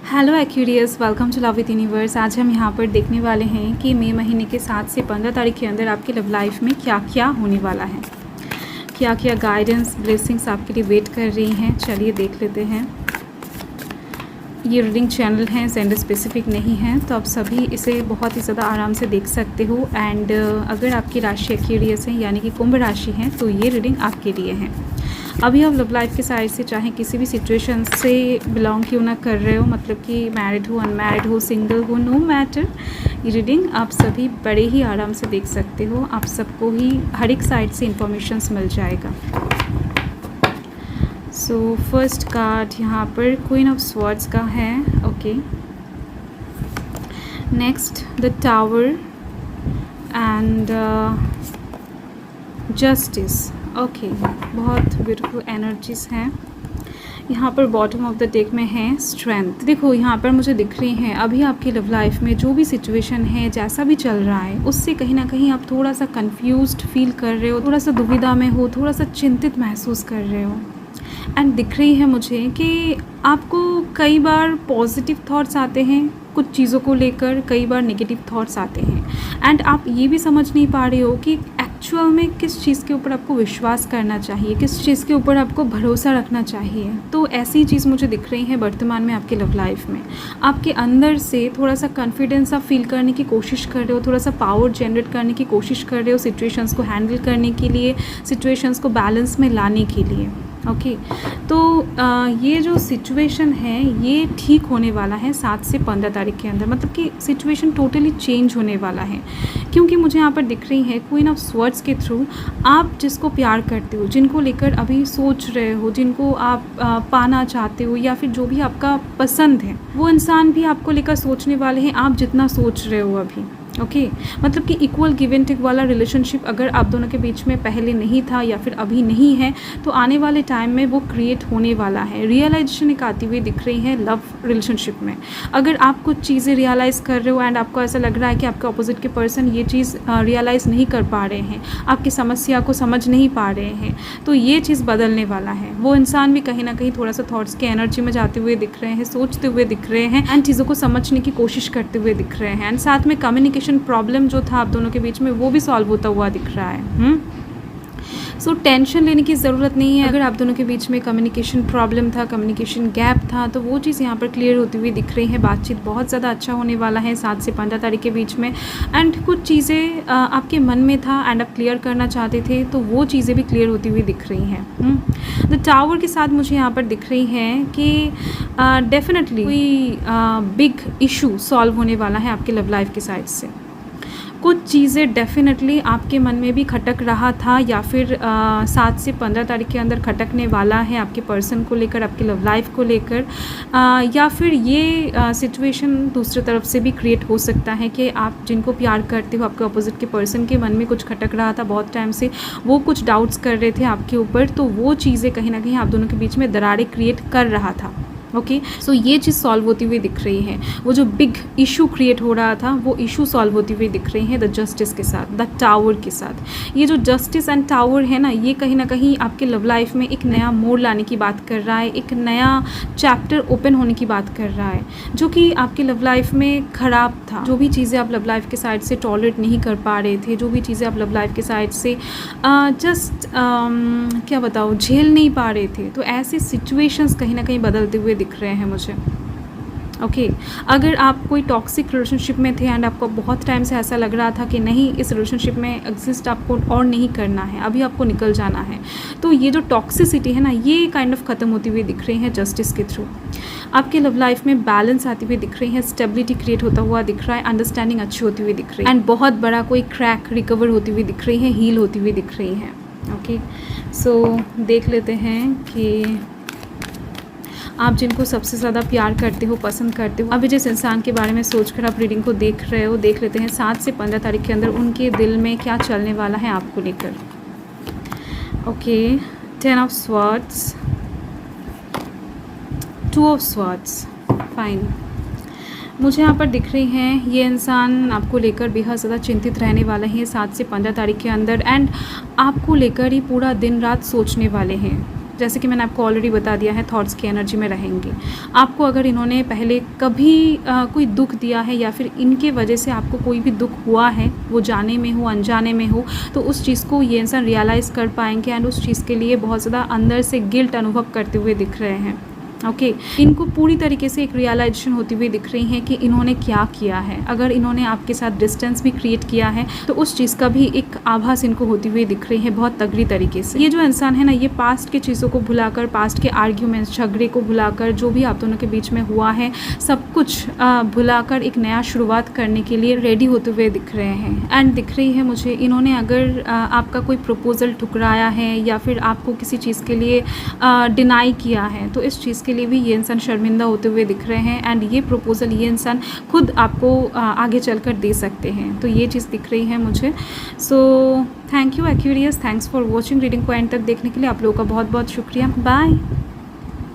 Hello curious, welcome to Love with Universe. आज हम यहाँ पर देखने वाले हैं कि मई महीने के 7 से 15 तारीख के अंदर आपके लव लाइफ में क्या क्या होने वाला है, क्या क्या गाइडेंस ब्लेसिंग्स आपके लिए वेट कर रही हैं। चलिए देख लेते हैं। ये रीडिंग चैनल है, जेंडर स्पेसिफिक नहीं है, तो आप सभी इसे बहुत ही ज़्यादा आराम से देख सकते हो। एंड अगर आपकी राशि एक्यूरियस है यानी कि कुंभ राशि है तो ये रीडिंग आपके लिए है। अभी आप लव लाइफ के साइड से चाहे किसी भी सिचुएशन से बिलोंग क्यों ना कर रहे हो, मतलब कि मैरिड हो, अनमैरिड हो, सिंगल हो, नो मैटर, ये रीडिंग आप सभी बड़े ही आराम से देख सकते हो। आप सबको ही हर एक साइड से इंफॉर्मेशंस मिल जाएगा। सो फर्स्ट कार्ड यहाँ पर क्वीन ऑफ स्वॉर्ड्स का है। Okay, next the tower and justice. Okay, बहुत ब्यूटीफुल एनर्जीज हैं। यहाँ पर बॉटम ऑफ द डेक में है स्ट्रेंथ। देखो यहाँ पर मुझे दिख रही हैं अभी आपकी लव लाइफ में जो भी सिचुएशन है, जैसा भी चल रहा है, उससे कहीं ना कहीं आप थोड़ा सा कंफ्यूज्ड फील कर रहे हो, थोड़ा सा दुविधा में हो, थोड़ा सा चिंतित महसूस कर रहे हो। एंड दिख रही है मुझे कि आपको कई बार पॉजिटिव थॉट्स आते हैं कुछ चीज़ों को लेकर, कई बार नेगेटिव थॉट्स आते हैं। एंड आप ये भी समझ नहीं पा रहे हो कि एक्चुअल में किस चीज़ के ऊपर आपको विश्वास करना चाहिए, किस चीज़ के ऊपर आपको भरोसा रखना चाहिए। तो ऐसी चीज़ मुझे दिख रही है वर्तमान में आपके लव लाइफ में। आपके अंदर से थोड़ा सा कॉन्फिडेंस आप फील करने की कोशिश कर रहे हो, थोड़ा सा पावर जनरेट करने की कोशिश कर रहे हो सिचुएशंस को हैंडल करने के लिए, सिचुएशंस को बैलेंस में लाने के लिए। ओके, तो ये जो सिचुएशन है ये ठीक होने वाला है 7 से 15 तारीख के अंदर, मतलब कि सिचुएशन टोटली चेंज होने वाला है। क्योंकि मुझे यहाँ पर दिख रही है क्वीन ऑफ स्वॉर्ड्स के थ्रू आप जिसको प्यार करते हो, जिनको लेकर अभी सोच रहे हो, जिनको आप पाना चाहते हो, या फिर जो भी आपका पसंद है, वो इंसान भी आपको लेकर सोचने वाले हैं आप जितना सोच रहे हो अभी। ओके, मतलब कि इक्वल गिव एंड टेक वाला रिलेशनशिप अगर आप दोनों के बीच में पहले नहीं था या फिर अभी नहीं है, तो आने वाले टाइम में वो क्रिएट होने वाला है। रियलाइजेशन एक आती हुई दिख रही है लव रिलेशनशिप में। अगर आप कुछ चीज़ें रियलाइज़ कर रहे हो एंड आपको ऐसा लग रहा है कि आपके अपोजिट के पर्सन ये चीज़ रियलाइज़ नहीं कर पा रहे हैं, आपकी समस्या को समझ नहीं पा रहे हैं, तो ये चीज़ बदलने वाला है। वो इंसान भी कहीं ना कहीं थोड़ा सा थॉट्स के एनर्जी में जाते हुए दिख रहे हैं, सोचते हुए दिख रहे हैं एंड चीज़ों को समझने की कोशिश करते हुए दिख रहे हैं। एंड साथ में कम्युनिकेशन प्रॉब्लम जो था आप दोनों के बीच में वो भी सॉल्व होता हुआ दिख रहा है। सो टेंशन लेने की ज़रूरत नहीं है। अगर आप दोनों के बीच में कम्युनिकेशन प्रॉब्लम था, कम्युनिकेशन गैप था, तो वो चीज़ यहाँ पर क्लियर होती हुई दिख रही है। बातचीत बहुत ज़्यादा अच्छा होने वाला है 7 से 15 तारीख के बीच में। एंड कुछ चीज़ें आपके मन में था एंड आप क्लियर करना चाहते थे, तो वो चीज़ें भी क्लियर होती हुई दिख रही हैं। द टावर के साथ मुझे यहाँ पर दिख रही है कि डेफिनेटली कोई बिग इशू सॉल्व होने वाला है आपके लव लाइफ की साइड से। कुछ चीज़ें डेफिनेटली आपके मन में भी खटक रहा था या फिर 7 से 15 तारीख के अंदर खटकने वाला है आपके पर्सन को लेकर, आपके लव लाइफ को लेकर, या फिर ये सिचुएशन दूसरी तरफ से भी क्रिएट हो सकता है कि आप जिनको प्यार करते हो, आपके अपोजिट के पर्सन के मन में कुछ खटक रहा था बहुत टाइम से, वो कुछ डाउट्स कर रहे थे आपके ऊपर, तो वो चीज़ें कहीं ना कहीं आप दोनों के बीच में दरारें क्रिएट कर रहा था। ओके, सो ये चीज़ सॉल्व होती हुई दिख रही है। वो जो बिग इशू क्रिएट हो रहा था वो इशू सॉल्व होती हुई दिख रही है द जस्टिस के साथ, द टावर के साथ। ये जो जस्टिस एंड टावर है ना, ये कहीं ना कहीं आपके लव लाइफ में एक नया मोड़ लाने की बात कर रहा है, एक नया चैप्टर ओपन होने की बात कर रहा है, जो कि आपके लव लाइफ में ख़राब था। जो भी चीज़ें आप लव लाइफ के साइड से टॉलरेट नहीं कर पा रहे थे, जो भी चीज़ें आप लव लाइफ के साइड से क्या बताओ झेल नहीं पा रहे थे, तो ऐसे सिचुएशंस कहीं ना कहीं बदलते हुए दिख रहे हैं मुझे। ओके, अगर आप कोई टॉक्सिक रिलेशनशिप में थे एंड आपको बहुत टाइम से ऐसा लग रहा था कि नहीं, इस रिलेशनशिप में एग्जिस्ट आपको और नहीं करना है, अभी आपको निकल जाना है, तो ये जो टॉक्सिसिटी है ना, ये काइंड ऑफ ख़त्म होती हुई दिख रही है जस्टिस के थ्रू। आपके लव लाइफ में बैलेंस आती हुई दिख रही है, स्टेबिलिटी क्रिएट होता हुआ दिख रहा है, अंडरस्टैंडिंग अच्छी होती हुई दिख रही है एंड बहुत बड़ा कोई क्रैक रिकवर होती हुई दिख रही है, हील होती हुई दिख रही है। ओके, सो देख लेते हैं कि आप जिनको सबसे ज़्यादा प्यार करते हो, पसंद करते हो, अभी जिस इंसान के बारे में सोचकर आप रीडिंग को देख रहे हो, देख लेते हैं 7 से 15 तारीख के अंदर उनके दिल में क्या चलने वाला है आपको लेकर। Okay, 10 of swords, 2 of swords, fine. मुझे यहाँ पर दिख रही हैं ये इंसान आपको लेकर बेहद ज़्यादा चिंतित रहने वाले हैं 7 से 15 तारीख के अंदर एंड आपको लेकर ही पूरा दिन रात सोचने वाले हैं। जैसे कि मैंने आपको ऑलरेडी बता दिया है, थॉट्स की एनर्जी में रहेंगे। आपको अगर इन्होंने पहले कभी कोई दुख दिया है या फिर इनके वजह से आपको कोई भी दुख हुआ है, वो जाने में हो अनजाने में हो, तो उस चीज़ को ये इंसान रियलाइज़ कर पाएंगे एंड उस चीज़ के लिए बहुत ज़्यादा अंदर से गिल्ट अनुभव करते हुए दिख रहे हैं। ओके इनको पूरी तरीके से एक रियलाइजेशन होती हुई दिख रही है कि इन्होंने क्या किया है। अगर इन्होंने आपके साथ डिस्टेंस भी क्रिएट किया है तो उस चीज़ का भी एक आभास इनको होती हुई दिख रही है बहुत तगड़ी तरीके से। ये जो इंसान है ना, ये पास्ट की चीज़ों को भुलाकर, पास्ट के आर्ग्यूमेंट्स, झगड़े को भुलाकर, जो भी आप दोनों के बीच में हुआ है सब कुछ भुलाकर एक नया शुरुआत करने के लिए रेडी होते हुए दिख रहे हैं। एंड दिख रही है मुझे इन्होंने अगर आपका कोई प्रपोजल ठुकराया है या फिर आपको किसी चीज़ के लिए डिनाई किया है, तो इस चीज़ के लिए भी ये इंसान शर्मिंदा होते हुए दिख रहे हैं एंड ये प्रपोजल ये इंसान खुद आपको आगे चलकर दे सकते हैं। तो ये चीज़ दिख रही है मुझे। So thank you Aquarius, thanks for watching. Reading को एंड तक देखने के लिए आप लोगों का बहुत बहुत शुक्रिया। बाय।